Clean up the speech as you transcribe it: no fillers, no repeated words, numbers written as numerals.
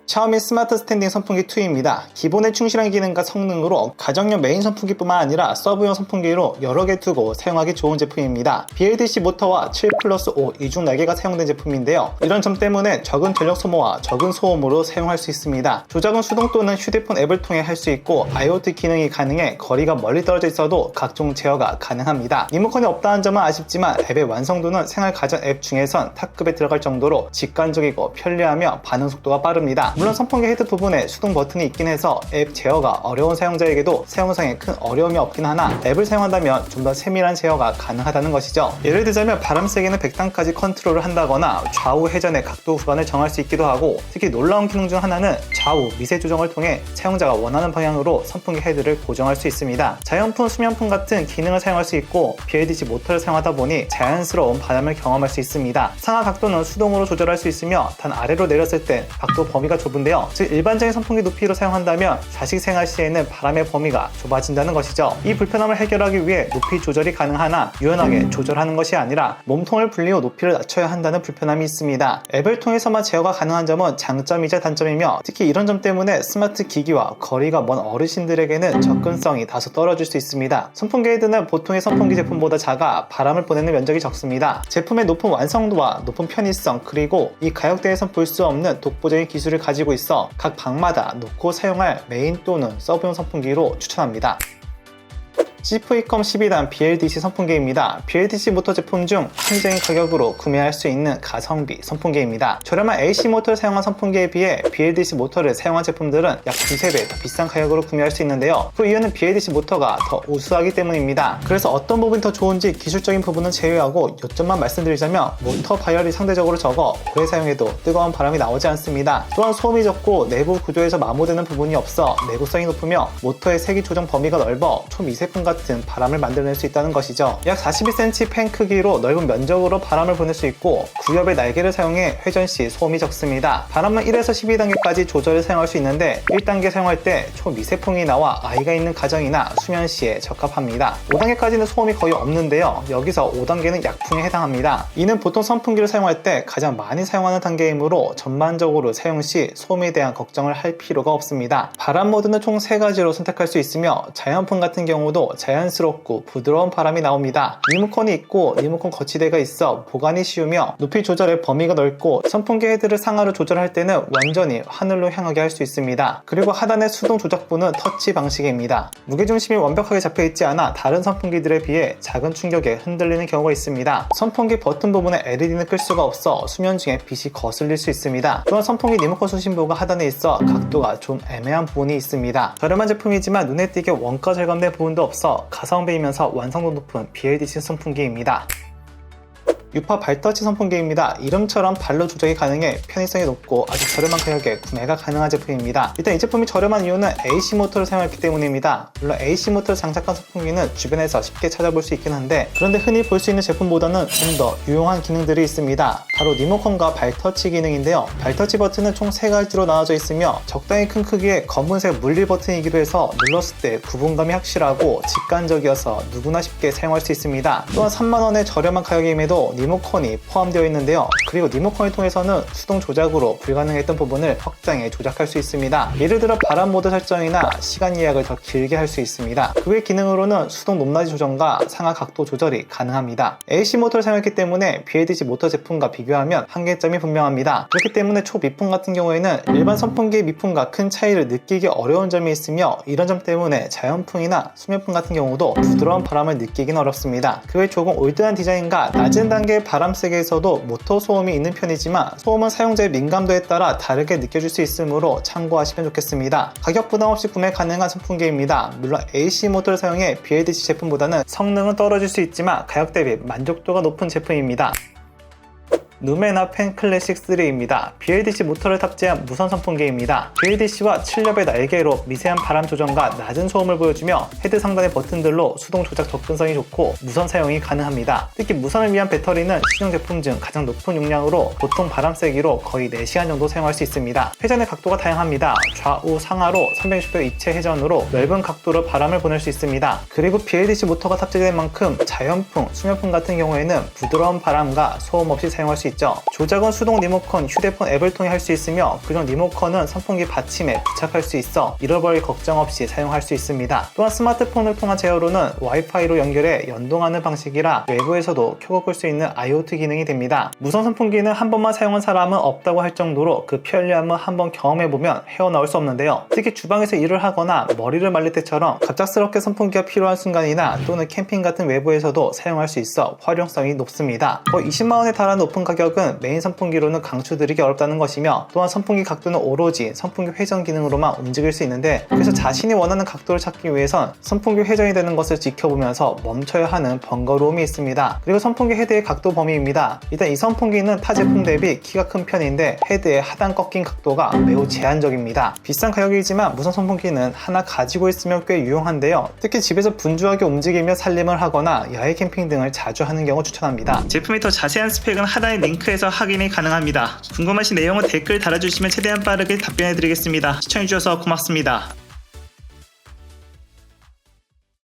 샤오미 스마트 스탠딩 선풍기 2입니다. 기본에 충실한 기능과 성능으로 가정용 메인 선풍기뿐만 아니라 서브용 선풍기로 여러 개 두고 사용하기 좋은 제품입니다. BLDC 모터와 7+5 이중 날개가 사용된 제품인데요. 이런 점 때문에 적은 전력 소모와 적은 소음으로 사용할 수 있습니다. 조작은 수동 또는 휴대폰 앱을 통해 할 수 있고 IoT 기능이 가능해 거리가 멀리 떨어져 있어도 각종 제어가 가능합니다. 리모컨이 없다는 점은 아쉽지만 앱의 완성도는 생활 가전 앱 중에선 탑급에 들어갈 정도로 직관적이고 편리하며 반응 속도가 빠릅니다. 물론 선풍기 헤드 부분에 수동 버튼이 있긴 해서 앱 제어가 어려운 사용자에게도 사용상에 큰 어려움이 없긴 하나 앱을 사용한다면 좀 더 세밀한 제어가 가능하다는 것이죠. 예를 들자면 바람 세기는 100단까지 컨트롤을 한다거나 좌우 회전의 각도 구간을 정할 수 있기도 하고, 특히 놀라운 기능 중 하나는 좌우 미세 조정을 통해 사용자가 원하는 방향으로 선풍기 헤드를 고정할 수 있습니다. 자연풍, 수면풍 같은 기능을 사용할 수 있고 BLDC 모터를 사용하다 보니 자연스러운 바람을 경험할 수 있습니다. 상하 각도는 수동으로 조절할 수 있으며 단 아래로 내렸을 때 각도 범위가 좁은데요. 즉 일반적인 선풍기 높이로 사용한다면 자식 생활 시에는 바람의 범위가 좁아진다는 것이죠. 이 불편함을 해결하기 위해 높이 조절이 가능하나 유연하게 조절하는 것이 아니라 몸통을 분리 후 높이를 낮춰야 한다는 불편함이 있습니다. 앱을 통해서만 제어가 가능한 점은 장점이자 단점이며, 특히 이런 점 때문에 스마트 기기와 거리가 먼 어르신들에게는 접근성이 다소 떨어질 수 있습니다. 선풍기 헤드는 보통의 선풍기 제품보다 작아 바람을 보내는 면적이 적습니다. 제품의 높은 완성도와 높은 편의성, 그리고 이 가격대에선 볼 수 없는 독보적인 기술을 가지고 있어 각 방마다 놓고 사용할 메인 또는 서브용 선풍기로 추천합니다. CFECOM 12단 BLDC 선풍기입니다. BLDC 모터 제품 중 합리적인 가격으로 구매할 수 있는 가성비 선풍기입니다. 저렴한 AC 모터를 사용한 선풍기에 비해 BLDC 모터를 사용한 제품들은 약 두세 배 더 비싼 가격으로 구매할 수 있는데요. 그 이유는 BLDC 모터가 더 우수하기 때문입니다. 그래서 어떤 부분이 더 좋은지 기술적인 부분은 제외하고 요점만 말씀드리자면, 모터 발열이 상대적으로 적어 오래 사용해도 뜨거운 바람이 나오지 않습니다. 또한 소음이 적고 내부 구조에서 마모되는 부분이 없어 내구성이 높으며 모터의 세기 조정 범위가 넓어 초미세풍 같은 바람을 만들어낼 수 있다는 것이죠. 약 42cm 팬 크기로 넓은 면적으로 바람을 보낼 수 있고 구엽의 날개를 사용해 회전 시 소음이 적습니다. 바람은 1에서 12단계까지 조절을 사용할 수 있는데 1단계 사용할 때 초미세풍이 나와 아이가 있는 가정이나 수면 시에 적합합니다. 5단계까지는 소음이 거의 없는데요. 여기서 5단계는 약풍에 해당합니다. 이는 보통 선풍기를 사용할 때 가장 많이 사용하는 단계이므로 전반적으로 사용 시 소음에 대한 걱정을 할 필요가 없습니다. 바람 모드는 총 3가지로 선택할 수 있으며 자연풍 같은 경우도 자연스럽고 부드러운 바람이 나옵니다. 리모컨이 있고 리모컨 거치대가 있어 보관이 쉬우며 높이 조절의 범위가 넓고 선풍기 헤드를 상하로 조절할 때는 완전히 하늘로 향하게 할 수 있습니다. 그리고 하단의 수동 조작부는 터치 방식입니다. 무게중심이 완벽하게 잡혀있지 않아 다른 선풍기들에 비해 작은 충격에 흔들리는 경우가 있습니다. 선풍기 버튼 부분에 LED는 끌 수가 없어 수면 중에 빛이 거슬릴 수 있습니다. 또한 선풍기 리모컨 수신부가 하단에 있어 각도가 좀 애매한 부분이 있습니다. 저렴한 제품이지만 눈에 띄게 원가 절감된 부분도 없어 가성비이면서 완성도 높은 BLDC 선풍기입니다. 유파 발터치 선풍기입니다. 이름처럼 발로 조작이 가능해 편의성이 높고 아주 저렴한 가격에 구매가 가능한 제품입니다. 일단 이 제품이 저렴한 이유는 AC 모터를 사용했기 때문입니다. 물론 AC 모터를 장착한 선풍기는 주변에서 쉽게 찾아볼 수 있긴 한데, 그런데 흔히 볼 수 있는 제품보다는 좀 더 유용한 기능들이 있습니다. 바로 리모컨과 발터치 기능인데요. 발터치 버튼은 총 3가지로 나눠져 있으며 적당히 큰 크기의 검은색 물리 버튼이기도 해서 눌렀을 때 구분감이 확실하고 직관적이어서 누구나 쉽게 사용할 수 있습니다. 또한 3만원의 저렴한 가격임에도 리모컨이 포함되어 있는데요. 그리고 리모컨을 통해서는 수동 조작으로 불가능했던 부분을 확장해 조작할 수 있습니다. 예를 들어 바람 모드 설정이나 시간 예약을 더 길게 할 수 있습니다. 그 외 기능으로는 수동 높낮이 조정과 상하 각도 조절이 가능합니다. AC 모터를 사용했기 때문에 BLDC 모터 제품과 비교하면 한계점이 분명합니다. 그렇기 때문에 초미풍 같은 경우에는 일반 선풍기의 미풍과 큰 차이를 느끼기 어려운 점이 있으며, 이런 점 때문에 자연풍이나 수면풍 같은 경우도 부드러운 바람을 느끼긴 어렵습니다. 그 외 조금 올드한 디자인과 낮은 단계 바람 세기에서도 모터 소음이 있는 편이지만 소음은 사용자의 민감도에 따라 다르게 느껴질 수 있으므로 참고하시면 좋겠습니다. 가격 부담 없이 구매 가능한 선풍기입니다. 물론 AC 모터를 사용해 BLDC 제품보다는 성능은 떨어질 수 있지만 가격 대비 만족도가 높은 제품입니다. 누메나 팬 클래식 3입니다. BLDC 모터를 탑재한 무선 선풍기입니다. BLDC와 7엽의 날개로 미세한 바람 조정과 낮은 소음을 보여주며 헤드 상단의 버튼들로 수동 조작 접근성이 좋고 무선 사용이 가능합니다. 특히 무선을 위한 배터리는 신형 제품 중 가장 높은 용량으로 보통 바람 세기로 거의 4시간 정도 사용할 수 있습니다. 회전의 각도가 다양합니다. 좌우 상하로 360도 입체 회전으로 넓은 각도로 바람을 보낼 수 있습니다. 그리고 BLDC 모터가 탑재된 만큼 자연풍, 수면풍 같은 경우에는 부드러운 바람과 소음 없이 사용할 수 있죠. 조작은 수동 리모컨, 휴대폰 앱을 통해 할 수 있으며 그중 리모컨은 선풍기 받침에 부착할 수 있어 잃어버릴 걱정 없이 사용할 수 있습니다. 또한 스마트폰을 통한 제어로는 와이파이로 연결해 연동하는 방식이라 외부에서도 켜고 끌 수 있는 IoT 기능이 됩니다. 무선 선풍기는 한 번만 사용한 사람은 없다고 할 정도로 그 편리함은 한번 경험해보면 헤어나올 수 없는데요. 특히 주방에서 일을 하거나 머리를 말릴 때처럼 갑작스럽게 선풍기가 필요한 순간이나 또는 캠핑 같은 외부에서도 사용할 수 있어 활용성이 높습니다. 거의 20만원에 달하는 높은 가격은 메인 선풍기로는 강추드리기 어렵다는 것이며 또한 선풍기 각도는 오로지 선풍기 회전 기능으로만 움직일 수 있는데 그래서 자신이 원하는 각도를 찾기 위해선 선풍기 회전이 되는 것을 지켜보면서 멈춰야 하는 번거로움이 있습니다. 그리고 선풍기 헤드의 각도 범위입니다. 일단 이 선풍기는 타 제품 대비 키가 큰 편인데 헤드의 하단 꺾인 각도가 매우 제한적입니다. 비싼 가격이지만 무선 선풍기는 하나 가지고 있으면 꽤 유용한데요. 특히 집에서 분주하게 움직이며 살림을 하거나 야외 캠핑 등을 자주 하는 경우 추천합니다. 제품의 더 자세한 스펙은 하단의 링크에서 확인이 가능합니다. 궁금하신 내용은 댓글 달아주시면 최대한 빠르게 답변해드리겠습니다. 시청해주셔서 고맙습니다.